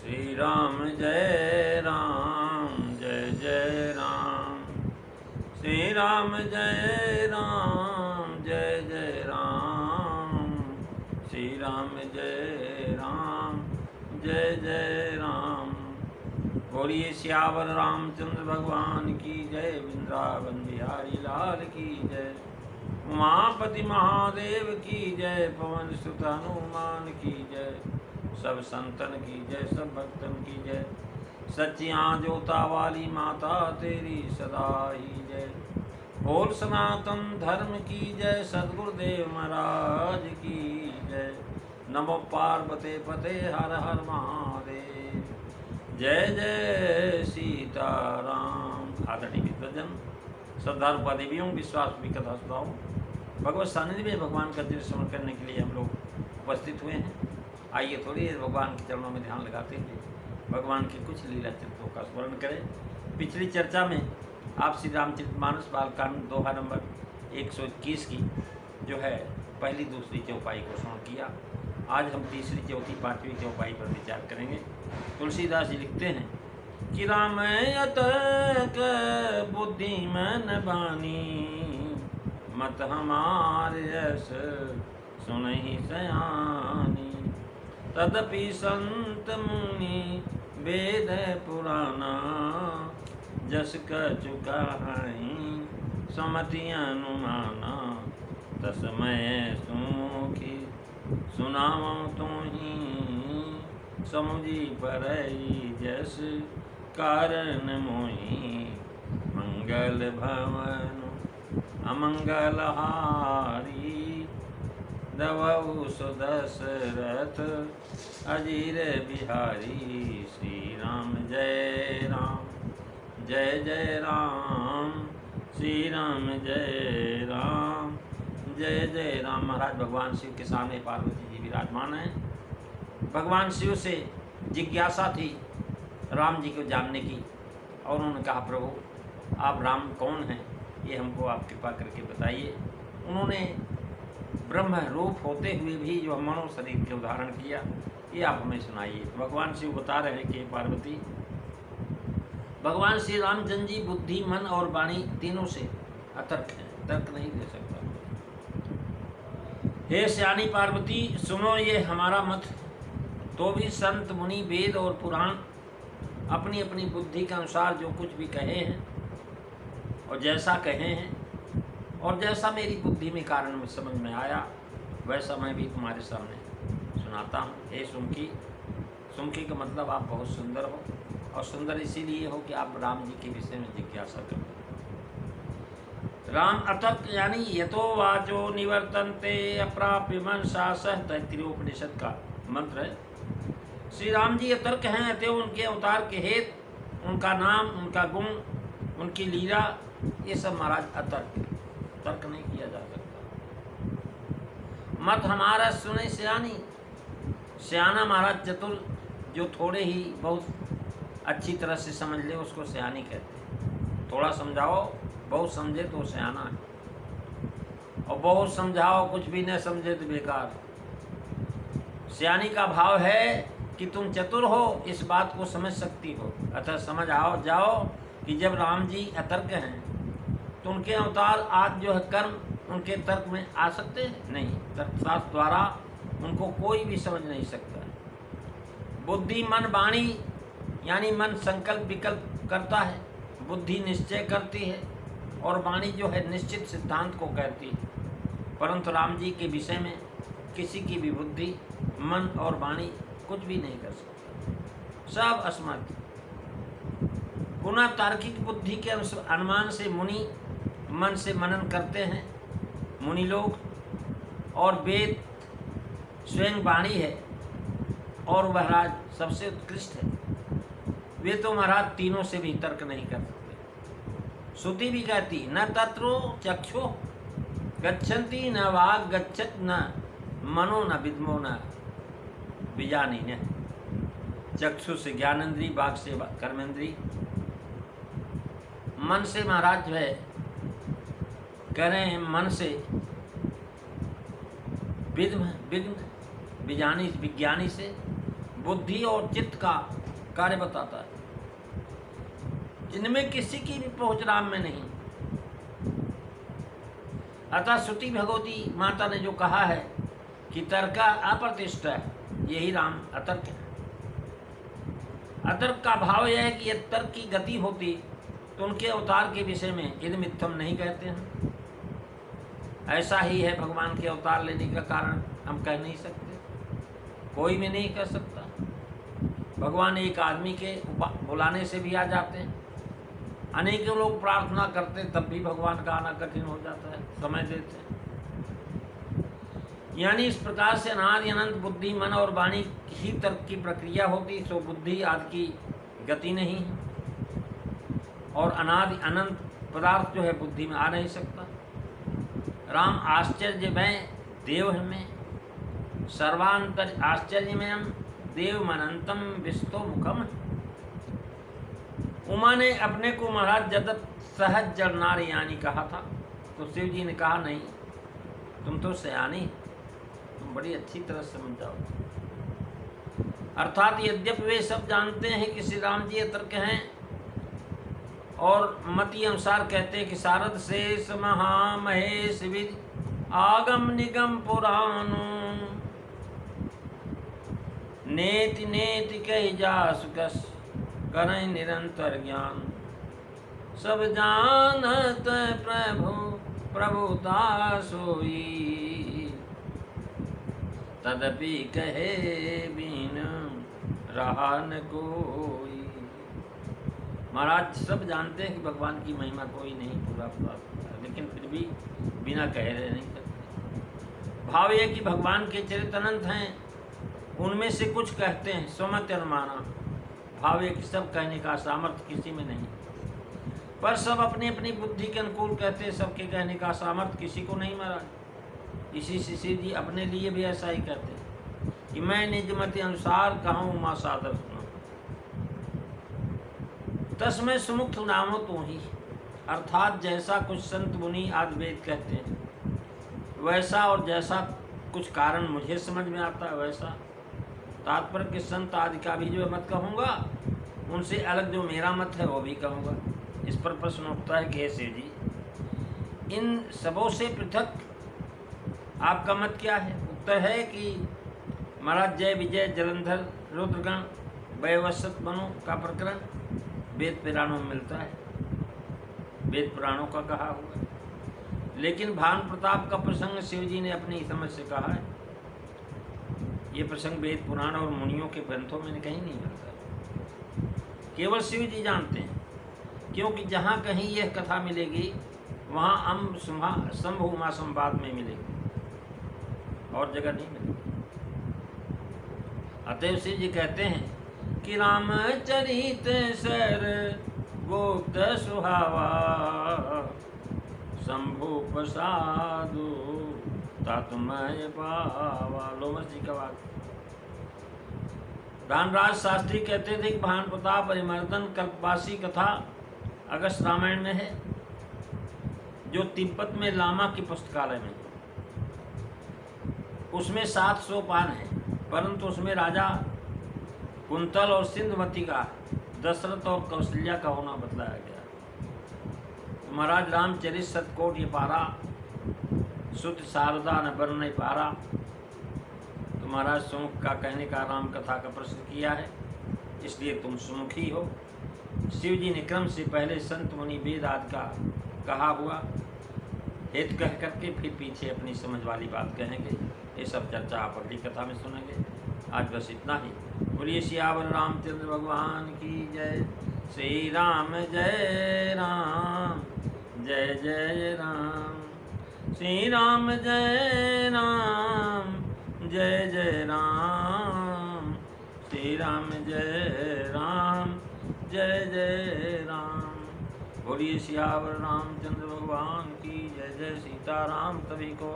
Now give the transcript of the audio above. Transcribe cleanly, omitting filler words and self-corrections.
श्री राम जय राम जय जय राम। श्री राम जय राम जय जय राम। श्री राम जय राम जय जय राम। बोलिए सियावर रामचंद्र भगवान की जय। वृंदावन बिहारी लाल की जय। उमापति महादेव की जय। पवन सुत हनुमान की जय। सब संतन की जय, सब भक्तन की जय। सच्चियाँ जोता वाली माता तेरी सदा ही जय। बोल सनातन धर्म की जय। सद्गुरुदेव महाराज की जय। नमो पार्वते पते हर हर महादेव। जय जय सीताराम। आदरणीय विद्वजन, श्रद्धालु पदेवियों, विश्वास विकथा सुधाओं, भगवत सानिध्य में भगवान का दृश्य श्रवण करने के लिए हम लोग उपस्थित हुए हैं। आइए थोड़ी देर भगवान के चरणों में ध्यान लगाते हुए भगवान के कुछ लीला चरित्रों का स्मरण करें। पिछली चर्चा में आप श्री रामचरितमानस बालकांड दोहा नंबर 121 की जो है पहली दूसरी चौपाई को श्रवण किया। आज हम तीसरी चौथी पांचवी चौपाई पर विचार करेंगे। तुलसीदास जी लिखते हैं कि राम अतक बुद्धिमन बानी, मत हमारे यश सुनहि सयानी। तदपि संत मुनि वेद पुराना, जस कछुका समति अनुमाना। तस्मय सुमुखी सुनावो तुहि, समुझी परई जस कारण मोहि। मंगल भवन अमंगल हारी, दवौ सुदशरथ अजीर बिहारी। श्री राम जय राम जय जय राम। श्री राम जय राम जय जय राम। महाराज भगवान शिव के सामने पार्वती जी विराजमान हैं। भगवान शिव से जिज्ञासा थी राम जी को जानने की, और उन्होंने कहा प्रभु आप राम कौन हैं, ये हमको आप कृपा करके बताइए। उन्होंने ब्रह्म रूप होते हुए भी जो मनो शरीर के उदाहरण किया, ये आप हमें सुनाइए। तो भगवान शिव बता रहे हैं कि पार्वती, भगवान श्री रामचंद्र जी बुद्धि मन और वाणी तीनों से अतर्क हैं, तर्क नहीं दे सकता। हे श्यानी पार्वती सुनो ये हमारा मत। तो भी संत मुनि वेद और पुराण अपनी अपनी बुद्धि के अनुसार जो कुछ भी कहे हैं और जैसा कहे हैं और जैसा मेरी बुद्धि में कारण में समझ में आया, वैसा मैं भी तुम्हारे सामने सुनाता हूँ। हे सुमकी, सुमकी का मतलब आप बहुत सुंदर हो, और सुंदर इसीलिए हो कि आप राम जी के विषय में जिज्ञासा करो। राम अतर्क यानी यतो वाचो निवर्तन्ते अप्राप्य मनसा सह, तैत्तिरीयोपनिषद का मंत्र है। श्री राम जी अतर्क हैं, अतः उनके अवतार के हेतु, उनका नाम, उनका गुण, उनकी लीला, ये सब महाराज अतर्क, तर्क नहीं किया जा सकता। मत हमारा सुने सियानी, सियाना महाराज चतुर, जो थोड़े ही बहुत अच्छी तरह से समझ ले उसको सियानी कहते हैं। थोड़ा समझाओ, बहुत समझे तो सियाना है, और बहुत समझाओ कुछ भी न समझे तो बेकार। सियानी का भाव है कि तुम चतुर हो, इस बात को समझ सकती हो, अतः समझ आओ जाओ कि जब राम जी अतर्क हैं तो उनके अवतार आज जो है कर्म उनके तर्क में आ सकते हैं? नहीं, तर्कशास्त्र द्वारा उनको कोई भी समझ नहीं सकता। बुद्धि मन वाणी यानी मन संकल्प विकल्प करता है, बुद्धि निश्चय करती है, और वाणी जो है निश्चित सिद्धांत को कहती है। परंतु राम जी के विषय में किसी की भी बुद्धि, मन और वाणी कुछ भी नहीं कर सकता, सब असमर्थ। पुनः तार्किक बुद्धि के अनुमान से मुनि मन से मनन करते हैं मुनि लोग, और वेद स्वयं वाणी है और वह राज सबसे उत्कृष्ट है। वे तो महाराज तीनों से भी तर्क नहीं कर सकते। श्रुति भी कहती न तत्रो चक्षु गच्छन्ति न वाग गच्छत न मनो न विद्मो न विजानी न। चक्षु से ज्ञानेन्द्रीय, वाग से कर्मेंद्रीय, मन से महाराज जो है कह रहे हैं, मन से विघ्न विज्ञानी से, बुद्धि और चित्त का कार्य बताता है, जिनमें किसी की भी पहुंच राम में नहीं। अतः श्रुति भगवती माता ने जो कहा है कि तर्क अप्रतिष्ठ है, यही राम अतर्क है। अतर्क का भाव यह है कि यदि तर्क की गति होती तो उनके अवतार के विषय में यदि मिथ्यम नहीं कहते हैं। ऐसा ही है भगवान के अवतार लेने का कारण हम कह नहीं सकते, कोई भी नहीं कह सकता। भगवान एक आदमी के बुलाने से भी आ जाते हैं, अनेकों लोग प्रार्थना करते तब भी भगवान का आना कठिन हो जाता है, समय देते हैं। यानी इस प्रकार से अनादि अनंत बुद्धि, मन और वाणी ही तर्क की प्रक्रिया होती, तो बुद्धि आदि की गति नहीं है, और अनादि अनंत पदार्थ जो है बुद्धि में आ नहीं सकता। राम आश्चर्य में देव में सर्वांतर आश्चर्य में हम देव मनंतम विस्तो मुखम। उमा ने अपने को महाराज जगत सहज जड़ नारी यानी कहा था, तो शिव जी ने कहा नहीं, तुम तो सयानी, तुम बड़ी अच्छी तरह समझ जाओ। अर्थात यद्यपि वे सब जानते हैं कि श्री राम जी अतर्क हैं और मति अनुसार कहते हैं कि शारद शेष महामहेश विद आगम निगम पुराणों नेति नेति कही जा सुकस करें निरंतर ज्ञान, सब जानत प्रभु प्रभुता सोई, तदपि कहे बिन रहा न कोई। महाराज सब जानते हैं कि भगवान की महिमा कोई नहीं पूरा प्राप्त, लेकिन फिर भी बिना कहे रह नहीं सकते। भाव यह कि भगवान के चरित्र अनंत हैं, उनमें से कुछ कहते हैं स्वमत अनुमाना। भाव यह कि सब कहने का सामर्थ्य किसी में नहीं, पर सब अपनी अपनी बुद्धि के अनुकूल कहते हैं, सबके कहने का सामर्थ्य किसी को नहीं महाराज। इसी से शिव जी अपने लिए भी ऐसा ही कहते हैं कि मैं निज मति अनुसार कहूँ माँ सादर सुना, तस्मै सुमुख नामो तू ही। अर्थात जैसा कुछ संत मुनि आदि वेद कहते हैं वैसा, और जैसा कुछ कारण मुझे समझ में आता है वैसा। तात्पर्य के संत आदि का भी जो मत कहूँगा, उनसे अलग जो मेरा मत है वो भी कहूँगा। इस पर प्रश्न उठता है कि हे शिव जी, इन सबों से पृथक आपका मत क्या है? उत्तर है कि महाराज जय विजय जलंधर रुद्रगण वैवस्वत मनु का प्रकरण वेद पुराणों में मिलता है, वेद पुराणों का कहा हुआ है। लेकिन भान प्रताप का प्रसंग शिव जी ने अपनी समझ से कहा है। ये प्रसंग वेद पुराण और मुनियों के ग्रंथों में कहीं नहीं मिलता, केवल शिव जी जानते हैं। क्योंकि जहाँ कहीं यह कथा मिलेगी वहाँ शंभु उमा संवाद में मिलेगी, और जगह नहीं मिलेगी। अतएव शिव जी कहते हैं कि रामचरित सर गुप्त सुहावा, शंभु प्रसादु तत्मय पावा। लोमस जी का वाक्य। धनराज शास्त्री कहते थे कि भान प्रताप परिमर्दन कल्पवासी कथा अगस्त रामायण में है, जो तिब्बत में लामा की पुस्तकालय में, उसमें 700 पान है, परंतु उसमें राजा कुंतल और सिंधुमती का, दशरथ और कौशल्या का होना बतलाया गया। तो महाराज रामचरित सतकोट ये पारा, सुत शारदा न बन नहीं पारा। तो महाराज सुमुख का कहने का राम कथा का प्रश्न किया है, इसलिए तुम सुमुखी हो। शिव जी ने क्रम से पहले संत मुनि वेद आदि का कहा हुआ हेतु कह करके फिर पीछे अपनी समझ वाली बात कहेंगे। ये सब चर्चा आप अगली कथा में सुनेंगे। आज बस इतना ही। बोलिए सियावर रामचंद्र भगवान की जय। श्री राम जय राम, जय जय राम। श्री राम जय राम, जय जय राम। श्री राम जय राम, जय जय राम। बोलिए सियावर रामचंद्र भगवान की जय। जय सीताराम। सभी को